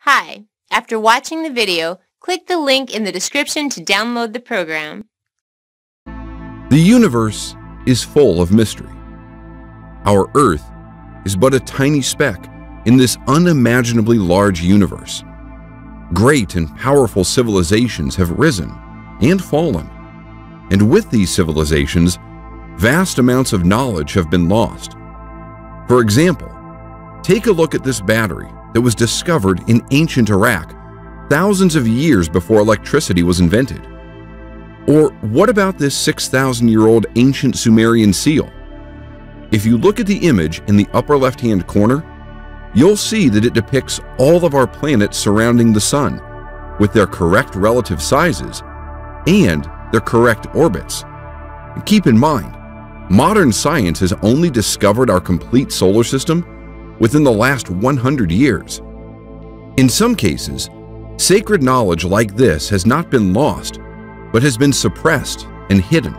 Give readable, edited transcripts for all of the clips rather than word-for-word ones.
Hi, after watching the video, click the link in the description to download the program. The universe is full of mystery. Our Earth is but a tiny speck in this unimaginably large universe. Great and powerful civilizations have risen and fallen, and with these civilizations, vast amounts of knowledge have been lost. For example, take a look at this battery that was discovered in ancient Iraq thousands of years before electricity was invented. Or what about this 6,000-year-old ancient Sumerian seal? If you look at the image in the upper left-hand corner, you'll see that it depicts all of our planets surrounding the Sun, with their correct relative sizes and their correct orbits. Keep in mind, modern science has only discovered our complete solar system within the last 100 years. In some cases, sacred knowledge like this has not been lost, but has been suppressed and hidden.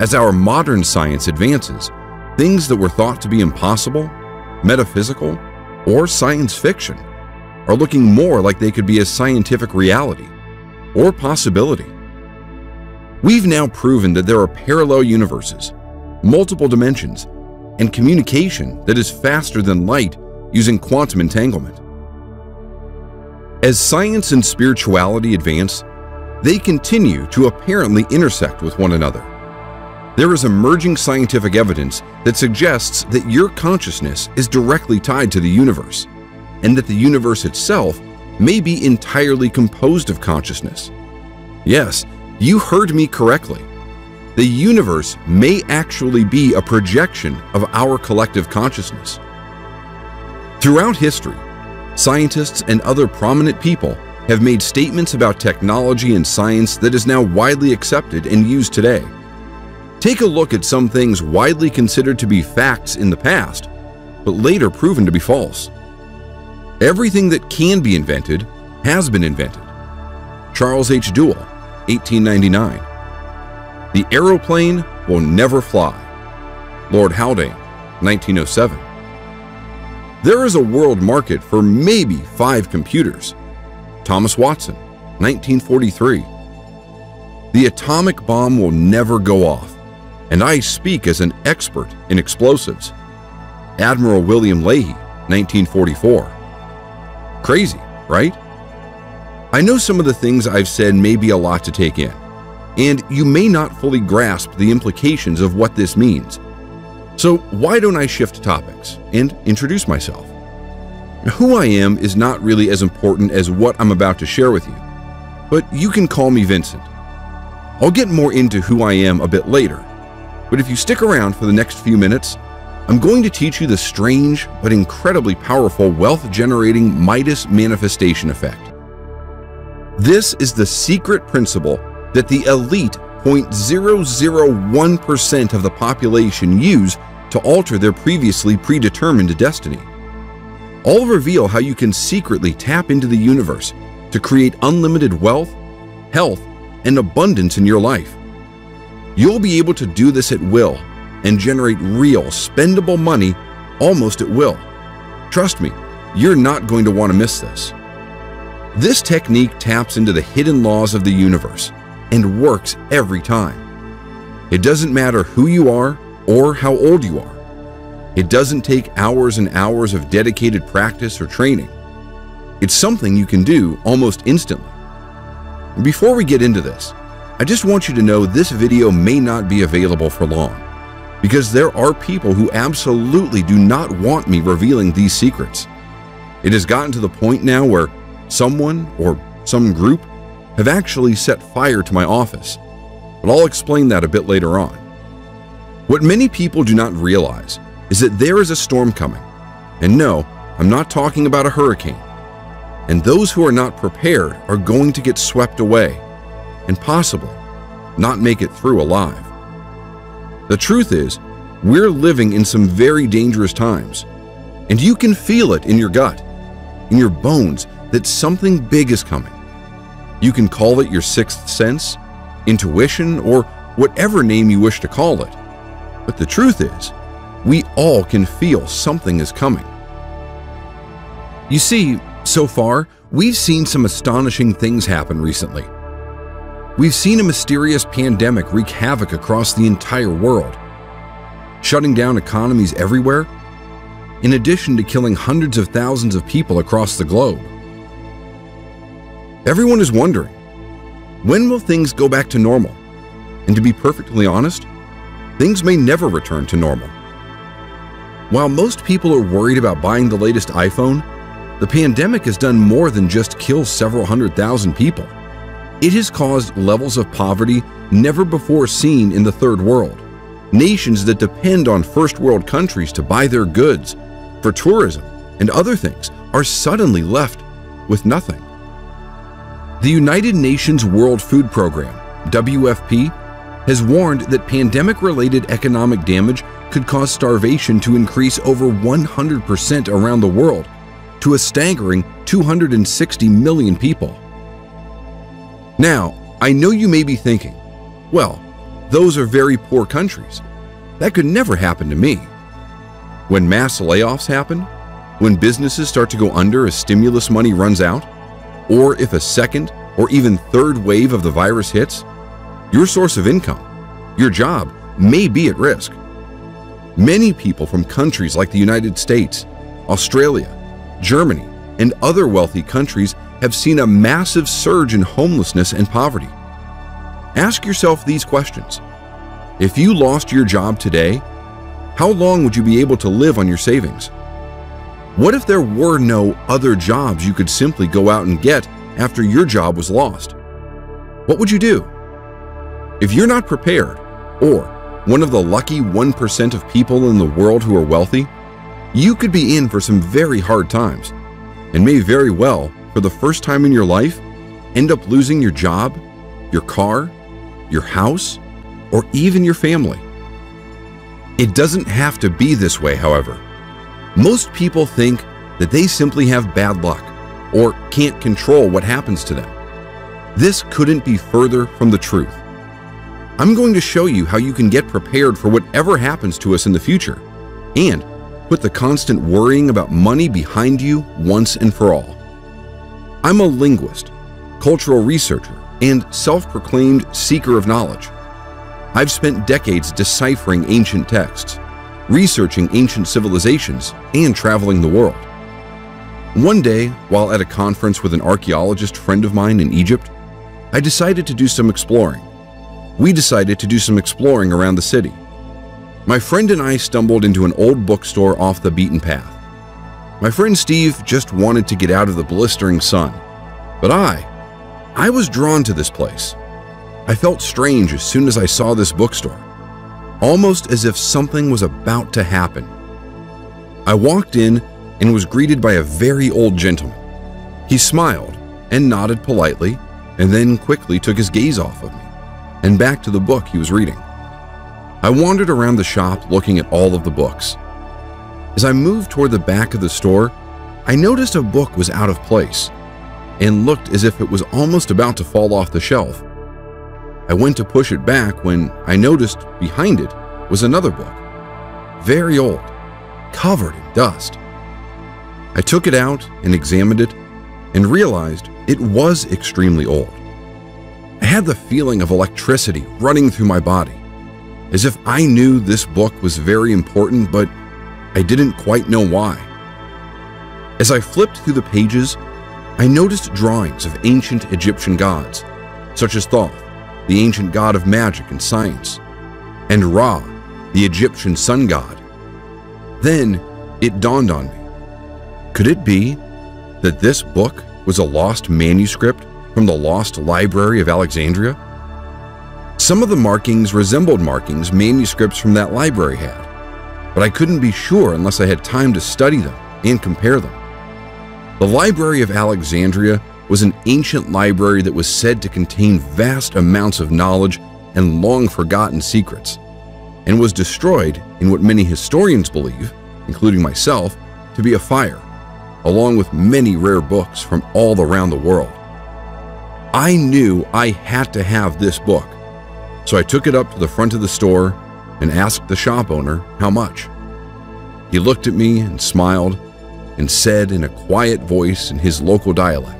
As our modern science advances, things that were thought to be impossible, metaphysical, or science fiction are looking more like they could be a scientific reality or possibility. We've now proven that there are parallel universes, multiple dimensions, and communication that is faster than light using quantum entanglement. As science and spirituality advance, they continue to apparently intersect with one another. There is emerging scientific evidence that suggests that your consciousness is directly tied to the universe, and that the universe itself may be entirely composed of consciousness. Yes, you heard me correctly. The universe may actually be a projection of our collective consciousness. Throughout history, scientists and other prominent people have made statements about technology and science that is now widely accepted and used today. Take a look at some things widely considered to be facts in the past, but later proven to be false. Everything that can be invented has been invented. Charles H. Duell, 1899. The aeroplane will never fly. Lord Haldane, 1907. There is a world market for maybe 5 computers. Thomas Watson, 1943. The atomic bomb will never go off, and I speak as an expert in explosives. Admiral William Leahy, 1944. Crazy, right? I know some of the things I've said may be a lot to take in, and you may not fully grasp the implications of what this means. So why don't I shift topics and introduce myself? Who I am is not really as important as what I'm about to share with you, but you can call me Vincent. I'll get more into who I am a bit later, but if you stick around for the next few minutes, I'm going to teach you the strange but incredibly powerful wealth-generating Midas manifestation effect. This is the secret principle that the elite 0.001% of the population use to alter their previously predetermined destiny. I'll reveal how you can secretly tap into the universe to create unlimited wealth, health, and abundance in your life. You'll be able to do this at will and generate real, spendable money almost at will. Trust me, you're not going to want to miss this. This technique taps into the hidden laws of the universe and works every time. It doesn't matter who you are or how old you are. It doesn't take hours and hours of dedicated practice or training. It's something you can do almost instantly. Before we get into this, I just want you to know this video may not be available for long, because there are people who absolutely do not want me revealing these secrets. It has gotten to the point now where someone or some group have actually set fire to my office, but I'll explain that a bit later on. What many people do not realize is that there is a storm coming, and no, I'm not talking about a hurricane, and those who are not prepared are going to get swept away and possibly not make it through alive. The truth is, we're living in some very dangerous times, and you can feel it in your gut, in your bones, that something big is coming. You can call it your sixth sense, intuition, or whatever name you wish to call it. But the truth is, we all can feel something is coming. You see, So far, we've seen some astonishing things happen recently. We've seen a mysterious pandemic wreak havoc across the entire world, shutting down economies everywhere, in addition to killing hundreds of thousands of people across the globe. Everyone is wondering, when will things go back to normal? And to be perfectly honest, things may never return to normal. While most people are worried about buying the latest iPhone, the pandemic has done more than just kill several 100,000 people. It has caused levels of poverty never before seen in the third world. Nations that depend on first world countries to buy their goods, for tourism and other things, are suddenly left with nothing. The United Nations World Food Program, WFP, has warned that pandemic-related economic damage could cause starvation to increase over 100% around the world to a staggering 260 million people. Now, I know you may be thinking, well, those are very poor countries. That could never happen to me. When mass layoffs happen, when businesses start to go under as stimulus money runs out, or if a second or even third wave of the virus hits, your source of income, your job, may be at risk. Many people from countries like the United States, Australia, Germany, and other wealthy countries have seen a massive surge in homelessness and poverty. Ask yourself these questions. If you lost your job today, how long would you be able to live on your savings? What if there were no other jobs you could simply go out and get after your job was lost? What would you do? If you're not prepared, or one of the lucky 1% of people in the world who are wealthy, you could be in for some very hard times, and may very well, for the first time in your life, end up losing your job, your car, your house, or even your family. It doesn't have to be this way, however. Most people think that they simply have bad luck or can't control what happens to them. This couldn't be further from the truth. I'm going to show you how you can get prepared for whatever happens to us in the future and put the constant worrying about money behind you once and for all. I'm a linguist, cultural researcher, and self-proclaimed seeker of knowledge. I've spent decades deciphering ancient texts, researching ancient civilizations, and traveling the world. One day, while at a conference with an archaeologist friend of mine in Egypt, I decided to do some exploring. We decided to do some exploring around the city. My friend and I stumbled into an old bookstore off the beaten path. My friend Steve just wanted to get out of the blistering sun, but I was drawn to this place. I felt strange as soon as I saw this bookstore, almost as if something was about to happen. I walked in and was greeted by a very old gentleman. He smiled and nodded politely, and then quickly took his gaze off of me and back to the book he was reading. I wandered around the shop looking at all of the books. As I moved toward the back of the store, I noticed a book was out of place and looked as if it was almost about to fall off the shelf. I went to push it back when I noticed behind it was another book, very old, covered in dust. I took it out and examined it and realized it was extremely old. I had the feeling of electricity running through my body, as if I knew this book was very important, but I didn't quite know why. As I flipped through the pages, I noticed drawings of ancient Egyptian gods, such as Thoth, the ancient god of magic and science, and Ra, the Egyptian sun god. Then it dawned on me. Could it be that this book was a lost manuscript from the lost Library of Alexandria? Some of the markings resembled markings manuscripts from that library had, but I couldn't be sure unless I had time to study them and compare them. The Library of Alexandria was an ancient library that was said to contain vast amounts of knowledge and long-forgotten secrets, and was destroyed in what many historians believe, including myself, to be a fire, along with many rare books from all around the world. I knew I had to have this book, so I took it up to the front of the store and asked the shop owner how much. He looked at me and smiled and said in a quiet voice in his local dialect,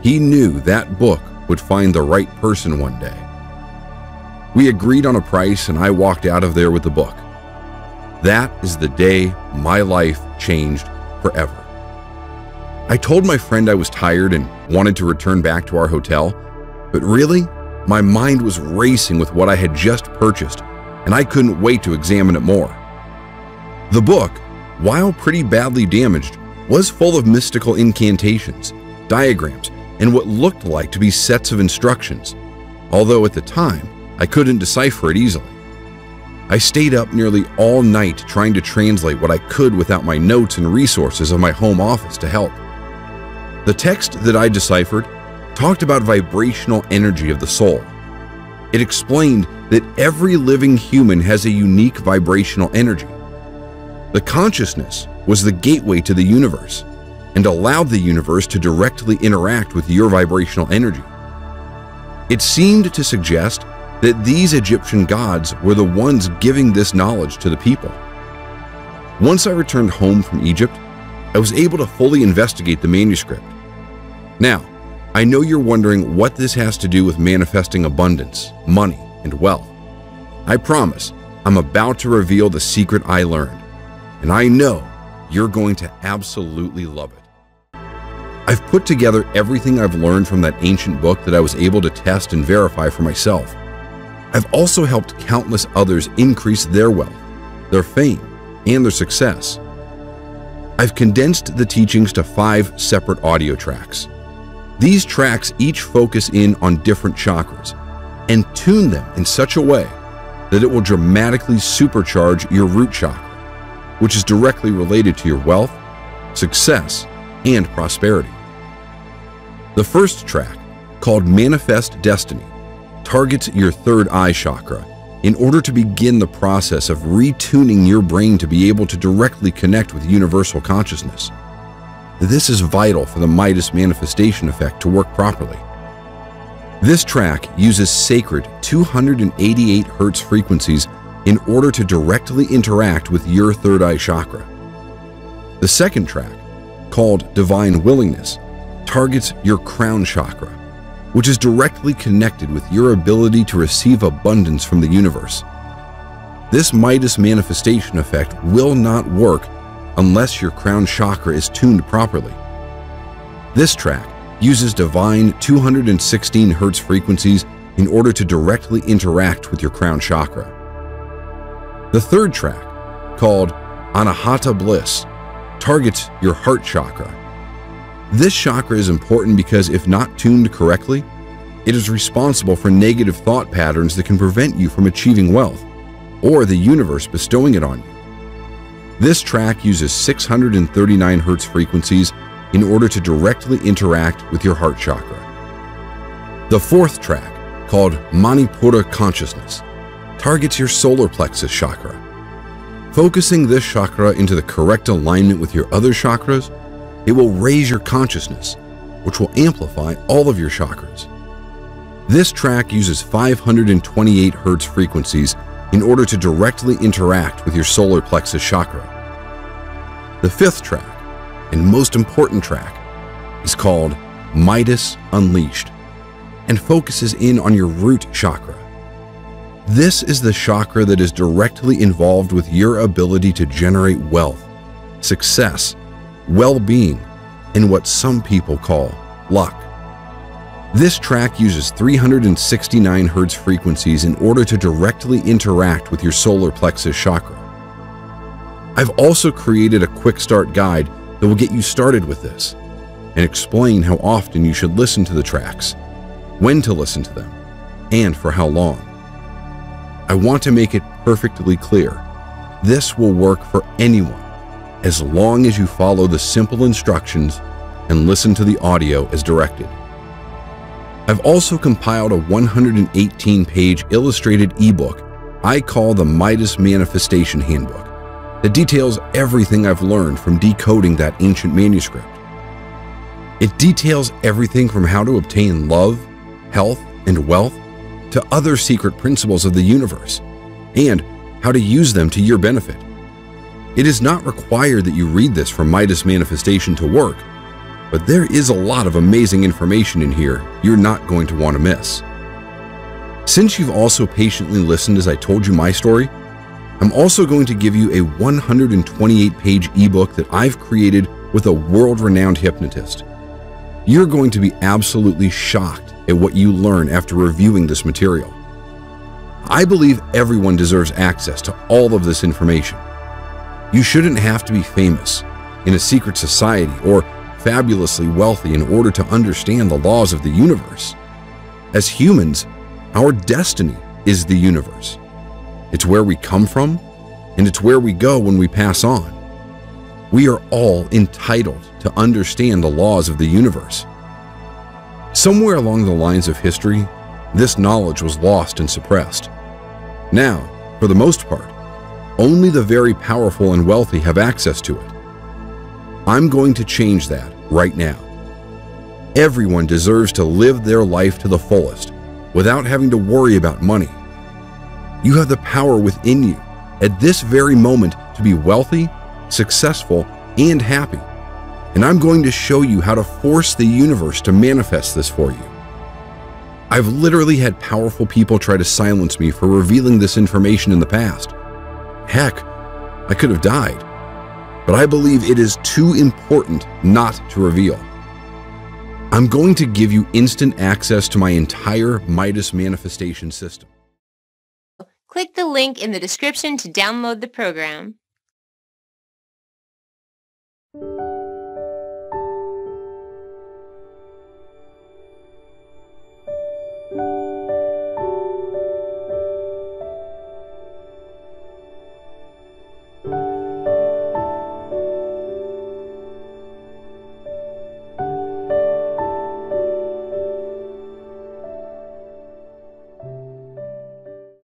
he knew that book would find the right person one day. We agreed on a price and I walked out of there with the book. That is the day my life changed forever. I told my friend I was tired and wanted to return back to our hotel, but really, my mind was racing with what I had just purchased, and I couldn't wait to examine it more. The book, while pretty badly damaged, was full of mystical incantations, diagrams, and what looked like to be sets of instructions, although at the time, I couldn't decipher it easily. I stayed up nearly all night trying to translate what I could without my notes and resources of my home office to help. The text that I deciphered talked about vibrational energy of the soul. It explained that every living human has a unique vibrational energy. The consciousness was the gateway to the universe and allowed the universe to directly interact with your vibrational energy. It seemed to suggest that these Egyptian gods were the ones giving this knowledge to the people. Once I returned home from Egypt, I was able to fully investigate the manuscript. Now, I know you're wondering what this has to do with manifesting abundance, money, and wealth. I promise I'm about to reveal the secret I learned, and I know you're going to absolutely love it. I've put together everything I've learned from that ancient book that I was able to test and verify for myself. I've also helped countless others increase their wealth, their fame, and their success. I've condensed the teachings to 5 separate audio tracks. These tracks each focus in on different chakras and tune them in such a way that it will dramatically supercharge your root chakra, which is directly related to your wealth, success, and prosperity. The first track, called Manifest Destiny, targets your third eye chakra in order to begin the process of retuning your brain to be able to directly connect with universal consciousness. This is vital for the Midas manifestation effect to work properly. This track uses sacred 288 Hz frequencies in order to directly interact with your third eye chakra. The second track, called Divine Willingness, targets your crown chakra, which is directly connected with your ability to receive abundance from the universe. This Midas manifestation effect will not work unless your crown chakra is tuned properly. This track uses divine 216 Hz frequencies in order to directly interact with your crown chakra. The third track, called Anahata Bliss, targets your heart chakra. This chakra is important because if not tuned correctly, it is responsible for negative thought patterns that can prevent you from achieving wealth, or the universe bestowing it on you. This track uses 639 Hz frequencies in order to directly interact with your heart chakra. The fourth track, called Manipura Consciousness, targets your solar plexus chakra. Focusing this chakra into the correct alignment with your other chakras, it will raise your consciousness, which will amplify all of your chakras. This track uses 528 Hz frequencies in order to directly interact with your solar plexus chakra. The fifth track, and most important track, is called Midas Unleashed and focuses in on your root chakra. This is the chakra that is directly involved with your ability to generate wealth, success, well-being, and what some people call luck. This track uses 369 Hz frequencies in order to directly interact with your solar plexus chakra. I've also created a quick start guide that will get you started with this and explain how often you should listen to the tracks, when to listen to them, and for how long. I want to make it perfectly clear. This will work for anyone as long as you follow the simple instructions and listen to the audio as directed. I've also compiled a 118-page illustrated ebook I call the Midas Manifestation Handbook that details everything I've learned from decoding that ancient manuscript. It details everything from how to obtain love, health, and wealth to other secret principles of the universe and how to use them to your benefit. It is not required that you read this for Midas Manifestation to work, but there is a lot of amazing information in here you're not going to want to miss. Since you've also patiently listened as I told you my story, I'm also going to give you a 128-page ebook that I've created with a world-renowned hypnotist. You're going to be absolutely shocked at what you learn after reviewing this material. I believe everyone deserves access to all of this information. You shouldn't have to be famous, in a secret society, or fabulously wealthy in order to understand the laws of the universe. As humans, our destiny is the universe. It's where we come from, and it's where we go when we pass on. We are all entitled to understand the laws of the universe. Somewhere along the lines of history, this knowledge was lost and suppressed. Now, for the most part, only the very powerful and wealthy have access to it. I'm going to change that right now. Everyone deserves to live their life to the fullest without having to worry about money. You have the power within you at this very moment to be wealthy, successful, and happy. And I'm going to show you how to force the universe to manifest this for you. I've literally had powerful people try to silence me for revealing this information in the past. Heck, I could have died. But I believe it is too important not to reveal. I'm going to give you instant access to my entire Midas Manifestation system. Click the link in the description to download the program.